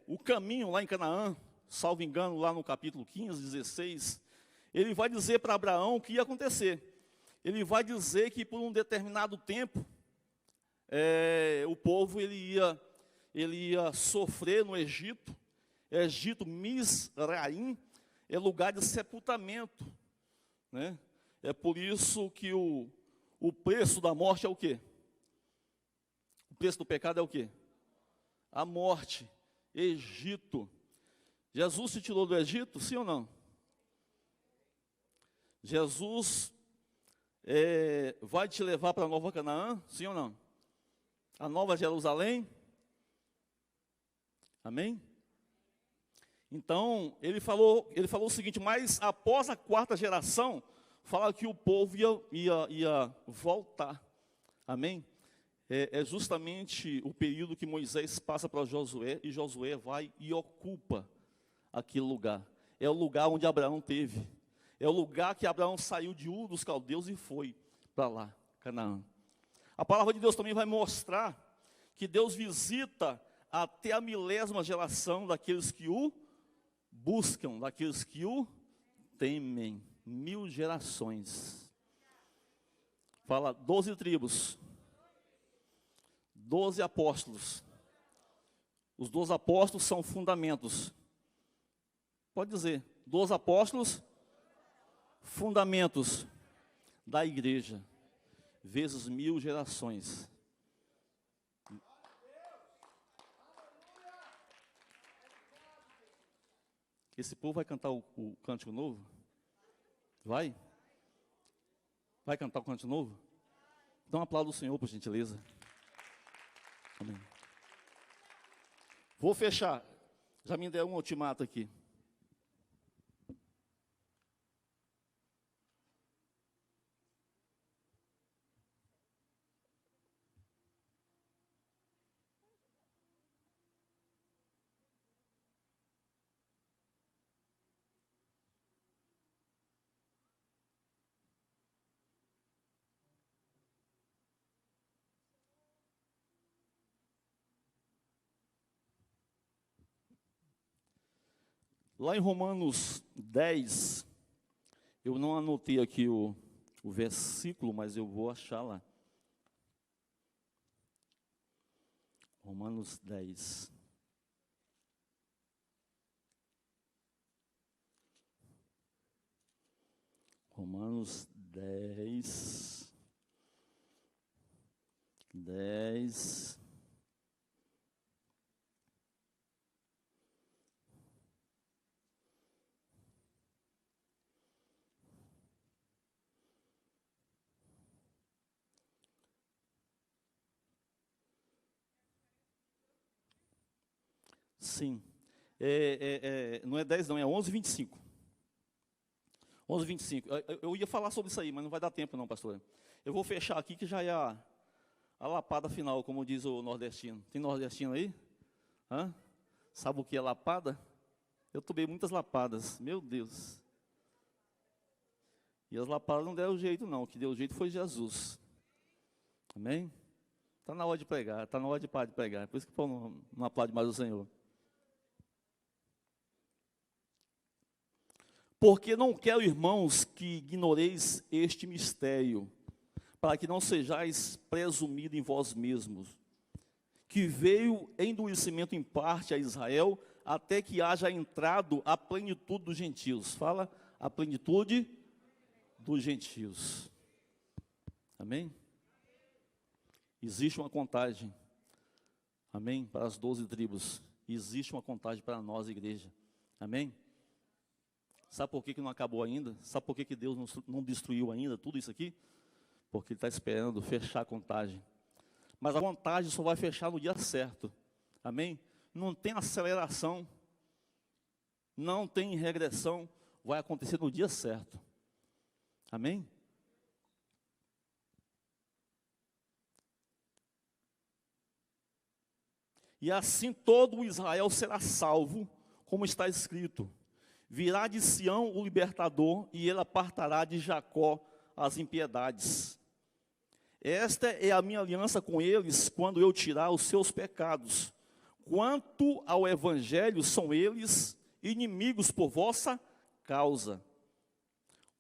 o caminho lá em Canaã, salvo engano, lá no capítulo 15, 16, ele vai dizer para Abraão o que ia acontecer. Ele vai dizer que por um determinado tempo, o povo ele ia sofrer no Egito. Egito, Misraim, é lugar de sepultamento, né? É por isso que o preço da morte é o quê? O preço do pecado é o quê? A morte. Egito. Jesus se tirou do Egito, sim ou não? Jesus vai te levar para a Nova Canaã, sim ou não? A Nova Jerusalém? Amém? Então, ele falou o seguinte, mas após a quarta geração, fala que o povo ia voltar. Amém? É justamente o período que Moisés passa para Josué, e Josué vai e ocupa aquele lugar. É o lugar onde Abraão teve. É o lugar que Abraão saiu de Ur dos Caldeus e foi para lá, Canaã. A palavra de Deus também vai mostrar que Deus visita até a 1000ª geração daqueles que o buscam, daqueles que o temem. 1000 gerações. Fala, 12 tribos. 12 apóstolos. Os 12 apóstolos são fundamentos. Pode dizer, 12 apóstolos, fundamentos da igreja, vezes 1000 gerações. Esse povo vai cantar o cântico novo? Vai? Vai cantar o cântico novo? Então aplauda o Senhor, por gentileza. Amém. Vou fechar. Já me deram um ultimato aqui. Lá em Romanos 10, eu não anotei aqui o versículo, mas eu vou achar lá. Romanos 10. Romanos 10. 10. Sim. Não é 10, não, é 11:25. 11:25. Eu ia falar sobre isso aí, mas não vai dar tempo não, pastor. Eu vou fechar aqui que já é a lapada final, como diz o nordestino. Tem nordestino aí? Hã? Sabe o que é lapada? Eu tomei muitas lapadas, meu Deus. E as lapadas não deram jeito não, o que deu jeito foi Jesus. Amém? Está na hora de pregar, está na hora de parar de pregar. Por isso que o povo não aplaude mais o Senhor. Porque não quero, irmãos, que ignoreis este mistério, para que não sejais presumidos em vós mesmos, que veio endurecimento em parte a Israel, até que haja entrado a plenitude dos gentios. Fala, a plenitude dos gentios. Amém? Existe uma contagem, amém? Para as 12 tribos. Existe uma contagem para nós, igreja. Amém? Sabe por que não acabou ainda? Sabe por que Deus não destruiu ainda tudo isso aqui? Porque Ele está esperando fechar a contagem. Mas a contagem só vai fechar no dia certo. Amém? Não tem aceleração. Não tem regressão. Vai acontecer no dia certo. Amém? E assim todo o Israel será salvo, como está escrito. Virá de Sião o libertador, e ele apartará de Jacó as impiedades. Esta é a minha aliança com eles, quando eu tirar os seus pecados. Quanto ao evangelho, são eles inimigos por vossa causa.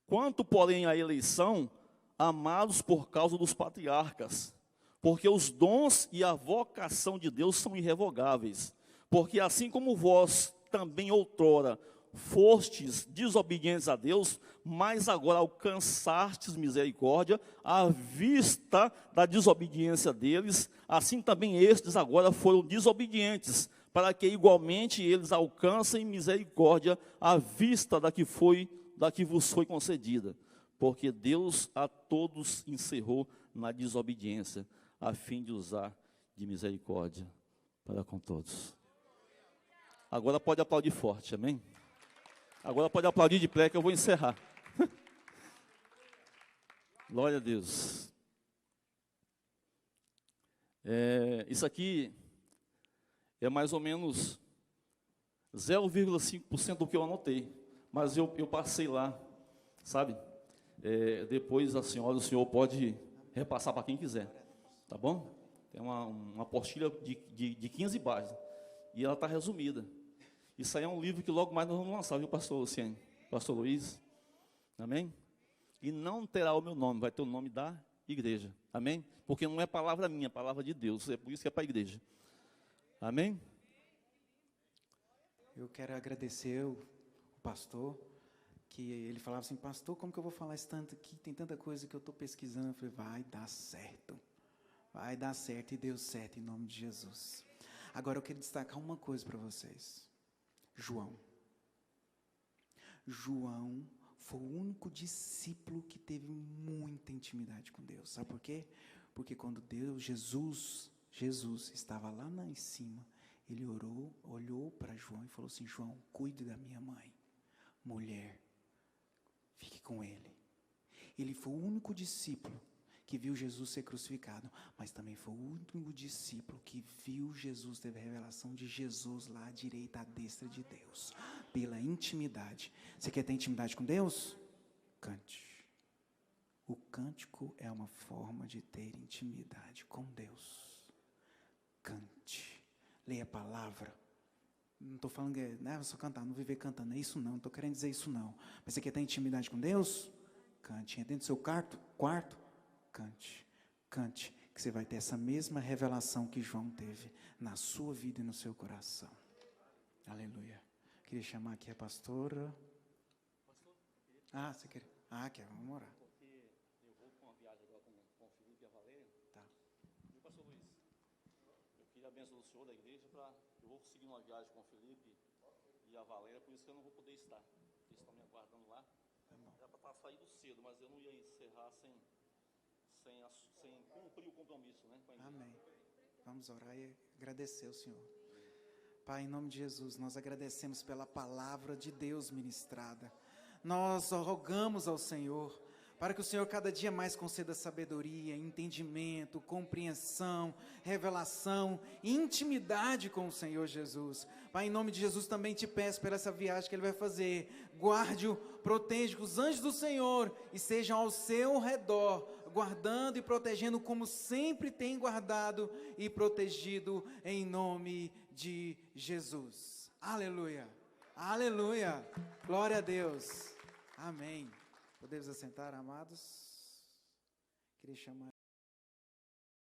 Quanto, porém, à eleição, amados por causa dos patriarcas. Porque os dons e a vocação de Deus são irrevogáveis. Porque assim como vós também outrora fostes desobedientes a Deus, mas agora alcançastes misericórdia à vista da desobediência deles, assim também estes agora foram desobedientes, para que igualmente eles alcancem misericórdia à vista da que vos foi concedida. Porque Deus a todos encerrou na desobediência, a fim de usar de misericórdia para com todos. Agora pode aplaudir forte, amém? Agora pode aplaudir de pé que eu vou encerrar. Glória a Deus. Isso aqui é mais ou menos 0,5% do que eu anotei. Mas eu passei lá, sabe? Depois o senhor pode repassar para quem quiser. Tá bom? É uma apostila de 15 páginas. E ela está resumida. Isso aí é um livro que logo mais nós vamos lançar, viu, pastor Luciano? Pastor Luiz? Amém? E não terá o meu nome, vai ter o nome da igreja. Amém? Porque não é palavra minha, é palavra de Deus. É por isso que é para a igreja. Amém? Eu quero agradecer o pastor, que ele falava assim, pastor, como que eu vou falar isso tanto aqui? Tem tanta coisa que eu estou pesquisando. Eu falei, vai dar certo. Vai dar certo e deu certo em nome de Jesus. Agora eu quero destacar uma coisa para vocês. João foi o único discípulo que teve muita intimidade com Deus. Sabe por quê? Porque quando Jesus estava lá em cima, ele olhou para João e falou assim, João, cuide da minha mãe. Mulher, fique com ele. Ele foi o único discípulo que viu Jesus ser crucificado, mas também foi o último discípulo que viu Jesus, teve a revelação de Jesus lá à direita, à destra de Deus, pela intimidade. Você quer ter intimidade com Deus? Cante. O cântico é uma forma de ter intimidade com Deus. Cante. Leia a palavra. Não estou falando que né, só cantar, não viver cantando. É isso não estou querendo dizer isso não. Mas você quer ter intimidade com Deus? Cante. Dentro do seu quarto, cante. Cante, que você vai ter essa mesma revelação que João teve na sua vida e no seu coração. Aleluia. Queria chamar aqui a pastora. Pastor? Ah, você quer? Ah, quer, vamos orar. Porque eu vou com uma viagem agora com o Felipe e a Valéria. Tá. E o pastor Luiz, eu queria a bênção do senhor da igreja para eu vou conseguir uma viagem com o Felipe e a Valéria, por isso que eu não vou poder estar. Eles estão me aguardando lá. Tá bom. Era para estar saindo cedo, mas eu não ia encerrar sem cumprir o compromisso, né? Com a igreja. Amém. Vamos orar e agradecer ao Senhor. Pai, em nome de Jesus, nós agradecemos pela palavra de Deus ministrada. Nós rogamos ao Senhor para que o Senhor cada dia mais conceda sabedoria, entendimento, compreensão, revelação, intimidade com o Senhor Jesus. Pai, em nome de Jesus também te peço por essa viagem que Ele vai fazer. Guarde-o, proteja os anjos do Senhor e sejam ao seu redor, guardando e protegendo como sempre tem guardado e protegido em nome de Jesus. Aleluia, aleluia, glória a Deus, amém. Podemos assentar, amados? Queria chamar